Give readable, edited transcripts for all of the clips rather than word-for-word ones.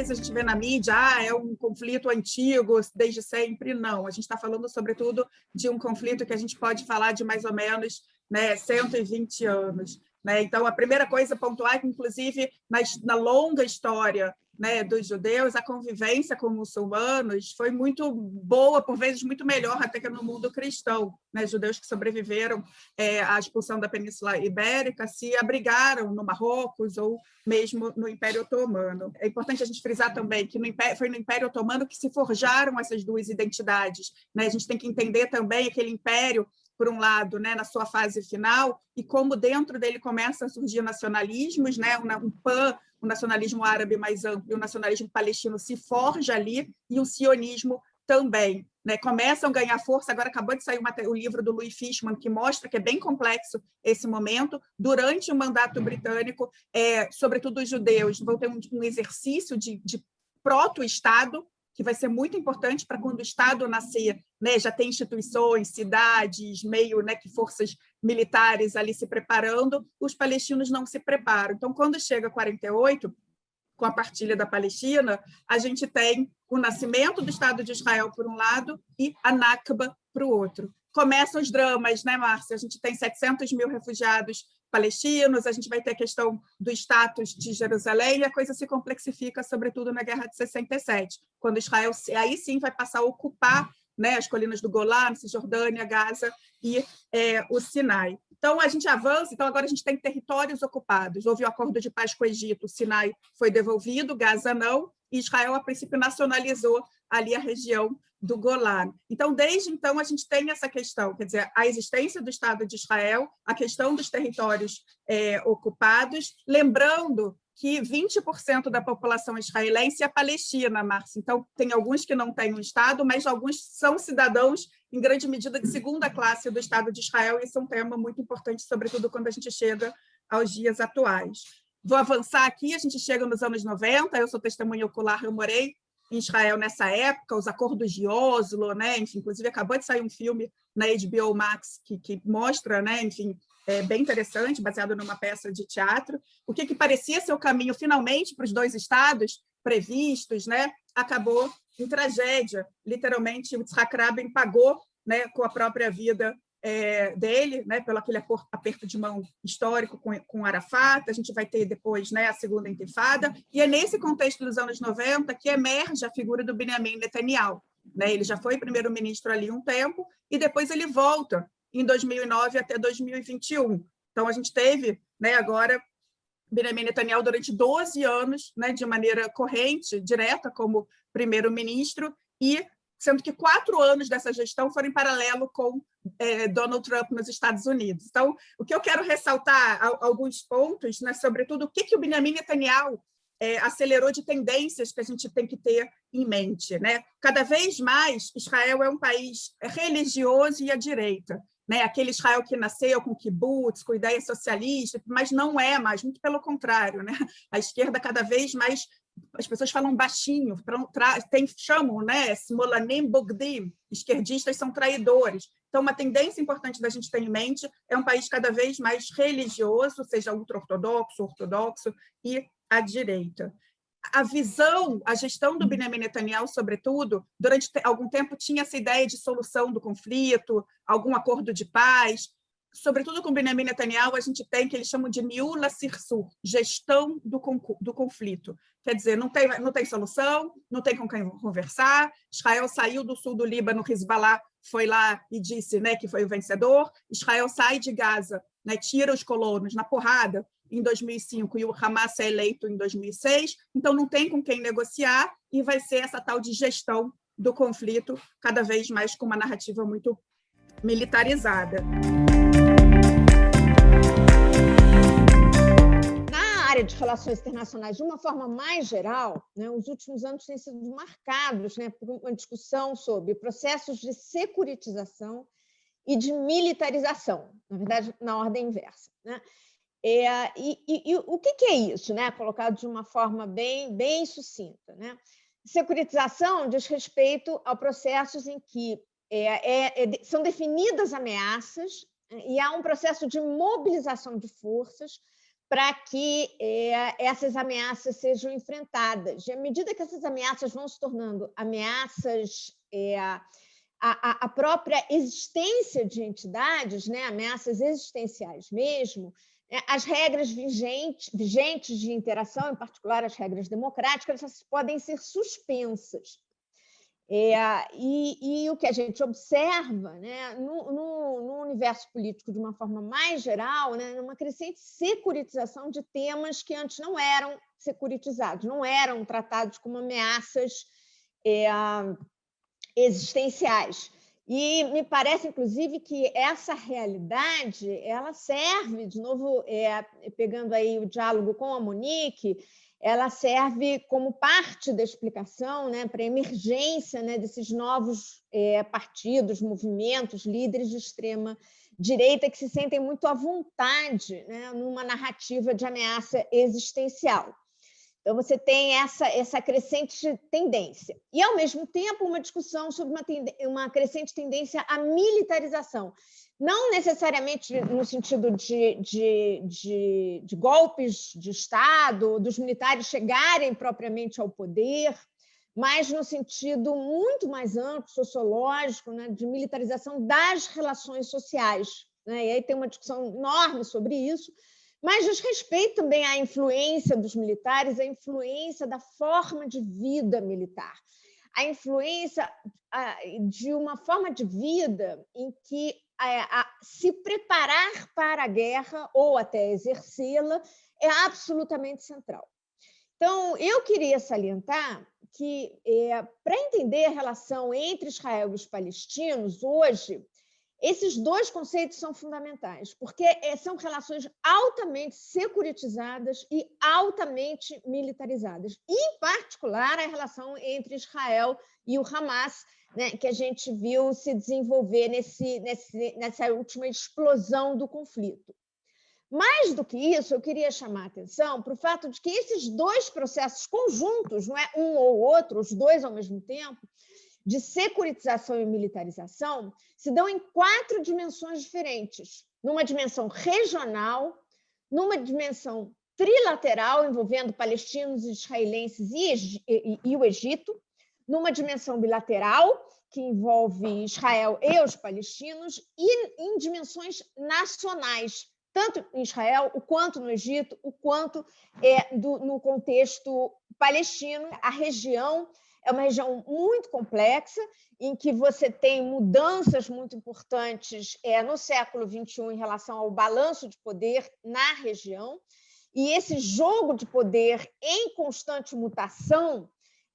vezes a gente vê na mídia, é um conflito antigo, desde sempre. Não, a gente está falando, sobretudo, de um conflito que a gente pode falar de mais ou menos, né, 120 anos. Né? Então, a primeira coisa a pontuar é que, inclusive, na longa história, né, dos judeus, a convivência com muçulmanos foi muito boa, por vezes muito melhor até que no mundo cristão. Né? Judeus que sobreviveram à expulsão da Península Ibérica se abrigaram no Marrocos ou mesmo no Império Otomano. É importante a gente frisar também que foi no Império Otomano que se forjaram essas duas identidades. Né? A gente tem que entender também aquele império, por um lado, né, na sua fase final, e como dentro dele começam a surgir nacionalismos, né, o nacionalismo árabe mais amplo e o nacionalismo palestino se forja ali, e o sionismo também. Né, começam a ganhar força. Agora acabou de sair o livro do Louis Fishman, que mostra que é bem complexo esse momento. Durante o mandato britânico, sobretudo os judeus vão ter um exercício de proto-Estado, que vai ser muito importante para quando o Estado nascer, né, já tem instituições, cidades, meio, né, que forças militares ali se preparando, os palestinos não se preparam. Então, quando chega 48, com a partilha da Palestina, a gente tem o nascimento do Estado de Israel, por um lado, e a Nakba, para o outro. Começam os dramas, né, Márcia? A gente tem 700 mil refugiados palestinos, a gente vai ter a questão do status de Jerusalém, e a coisa se complexifica, sobretudo na Guerra de 67, quando Israel, aí sim, vai passar a ocupar, né, as colinas do Golã, Cisjordânia, Gaza e o Sinai. Então, a gente avança. Então, agora a gente tem territórios ocupados. Houve o acordo de paz com o Egito, o Sinai foi devolvido, Gaza não, e Israel, a princípio, nacionalizou ali a região do Golã. Então, desde então, a gente tem essa questão, quer dizer, a existência do Estado de Israel, a questão dos territórios ocupados, lembrando que 20% da população israelense é palestina, Márcia. Então, tem alguns que não têm um Estado, mas alguns são cidadãos, em grande medida, de segunda classe do Estado de Israel, e isso é um tema muito importante, sobretudo quando a gente chega aos dias atuais. Vou avançar aqui, a gente chega nos anos 90, eu sou testemunha ocular, eu morei em Israel nessa época, os acordos de Oslo, né? Enfim, inclusive acabou de sair um filme na HBO Max que mostra, né? Enfim, bem interessante, baseado numa peça de teatro. O que parecia ser o caminho, finalmente, para os dois estados previstos, né? Acabou em tragédia. Literalmente, o Yitzhak Rabin pagou, né, com a própria vida dele, né, pelo aquele aperto de mão histórico com Arafat. A gente vai ter depois, né, a segunda intifada, e é nesse contexto dos anos 90 que emerge a figura do Benjamin Netanyahu. Né? Ele já foi primeiro-ministro ali um tempo, e depois ele volta em 2009 até 2021. Então, a gente teve, né, agora Benjamin Netanyahu durante 12 anos, né, de maneira corrente, direta, como primeiro-ministro, e sendo que 4 anos dessa gestão foram em paralelo com Donald Trump nos Estados Unidos. Então, o que eu quero ressaltar, alguns pontos, né, sobretudo, o que o Benjamin Netanyahu acelerou de tendências que a gente tem que ter em mente. Né? Cada vez mais, Israel é um país religioso e à direita. Né? Aquele Israel que nasceu com kibbutz, com ideia socialista, mas não é mais, muito pelo contrário. Né? A esquerda cada vez mais, as pessoas falam baixinho, chamam, né, Smolanim Bogdim, esquerdistas são traidores. Então, uma tendência importante da gente ter em mente é um país cada vez mais religioso, seja ultra-ortodoxo, ortodoxo e à direita. A visão, a gestão do Benjamin Netanyahu, sobretudo, durante algum tempo tinha essa ideia de solução do conflito, algum acordo de paz. Sobretudo com Benjamin Netanyahu, a gente tem que eles chamam de Niul HaSichsukh, gestão do conflito. Quer dizer, não tem solução, não tem com quem conversar. Israel saiu do sul do Líbano, Hezbollah foi lá e disse, né, que foi o vencedor. Israel sai de Gaza, né, tira os colonos na porrada em 2005 e o Hamas é eleito em 2006. Então, não tem com quem negociar e vai ser essa tal de gestão do conflito, cada vez mais com uma narrativa muito militarizada. Na área de relações internacionais, de uma forma mais geral, né, os últimos anos têm sido marcados, né, por uma discussão sobre processos de securitização e de militarização, na verdade, na ordem inversa. Né? E o que é isso, né? Colocado de uma forma bem sucinta. Né? Securitização diz respeito a processos em que são definidas ameaças e há um processo de mobilização de forças para que essas ameaças sejam enfrentadas. E à medida que essas ameaças vão se tornando ameaças a própria existência de entidades, né, ameaças existenciais mesmo, as regras vigentes de interação, em particular as regras democráticas, elas podem ser suspensas. E o que a gente observa, né, no universo político de uma forma mais geral, né, uma crescente securitização de temas que antes não eram securitizados, não eram tratados como ameaças existenciais. E me parece, inclusive, que essa realidade ela serve, de novo, pegando aí o diálogo com a Monique, ela serve como parte da explicação, né, para a emergência, né, desses novos partidos, movimentos, líderes de extrema-direita que se sentem muito à vontade, né, numa narrativa de ameaça existencial. Então, você tem essa crescente tendência. E, ao mesmo tempo, uma discussão sobre uma crescente tendência à militarização. Não necessariamente no sentido de golpes de Estado, dos militares chegarem propriamente ao poder, mas no sentido muito mais amplo, sociológico, né, de militarização das relações sociais. Né? E aí tem uma discussão enorme sobre isso, mas diz respeito também à influência dos militares, à influência da forma de vida militar, a influência de uma forma de vida em que se preparar para a guerra ou até exercê-la é absolutamente central. Então, eu queria salientar que, para entender a relação entre Israel e os palestinos, hoje, esses dois conceitos são fundamentais, porque são relações altamente securitizadas e altamente militarizadas. Em particular, a relação entre Israel e o Hamas, né, que a gente viu se desenvolver nessa última explosão do conflito. Mais do que isso, eu queria chamar a atenção para o fato de que esses dois processos conjuntos, não é um ou outro, os dois ao mesmo tempo, de securitização e militarização, se dão em 4 dimensões diferentes. Numa dimensão regional, numa dimensão trilateral, envolvendo palestinos, israelenses e o Egito, numa dimensão bilateral, que envolve Israel e os palestinos, e em dimensões nacionais, tanto em Israel, o quanto no Egito, o quanto no contexto palestino. A região é uma região muito complexa, em que você tem mudanças muito importantes no século XXI em relação ao balanço de poder na região, e esse jogo de poder em constante mutação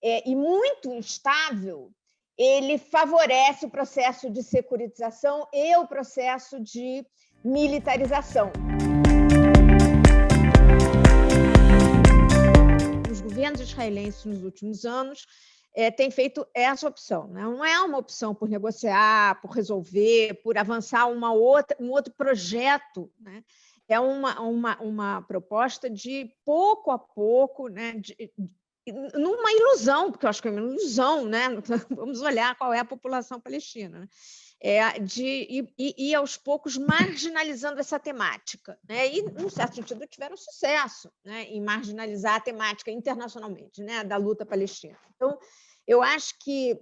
e muito instável, ele favorece o processo de securitização e o processo de militarização. Os governos israelenses nos últimos anos têm feito essa opção. Né? Não é uma opção por negociar, por resolver, por avançar um outro projeto. Né? É uma proposta de pouco a pouco, né? Numa ilusão, porque eu acho que é uma ilusão, né? Vamos olhar qual é a população palestina, né? De ir aos poucos marginalizando essa temática, né? E, num certo sentido, tiveram sucesso, né, em marginalizar a temática internacionalmente, né, da luta palestina. Então, eu acho que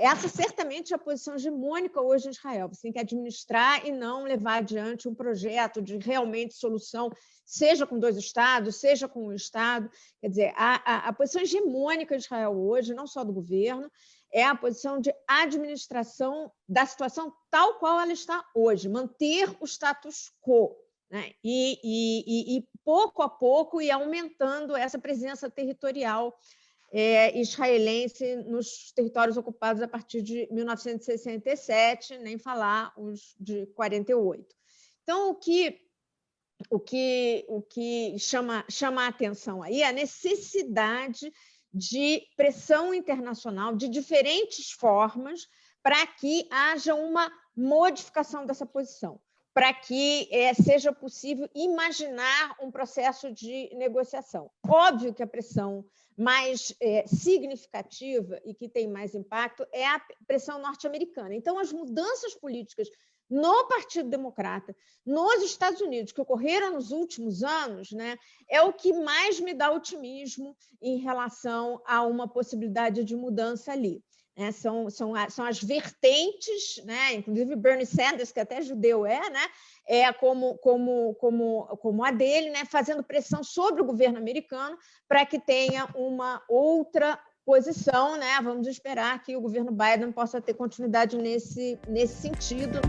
essa certamente é a posição hegemônica hoje em Israel. Você tem que administrar e não levar adiante um projeto de realmente solução, seja com 2 estados, seja com um estado. Quer dizer, a posição hegemônica de Israel hoje, não só do governo, é a posição de administração da situação tal qual ela está hoje, manter o status quo, né? E pouco a pouco ir aumentando essa presença territorial israelense nos territórios ocupados a partir de 1967, nem falar os de 48. Então, o que chama a atenção aí é a necessidade de pressão internacional de diferentes formas para que haja uma modificação dessa posição, para que seja possível imaginar um processo de negociação. Óbvio que a pressão mais significativa e que tem mais impacto é a pressão norte-americana. Então, as mudanças políticas no Partido Democrata, nos Estados Unidos, que ocorreram nos últimos anos, né, é o que mais me dá otimismo em relação a uma possibilidade de mudança ali. São as vertentes, né? Inclusive Bernie Sanders, que até judeu né? Como a dele, né? Fazendo pressão sobre o governo americano para que tenha uma outra posição, né? Vamos esperar que o governo Biden possa ter continuidade nesse sentido.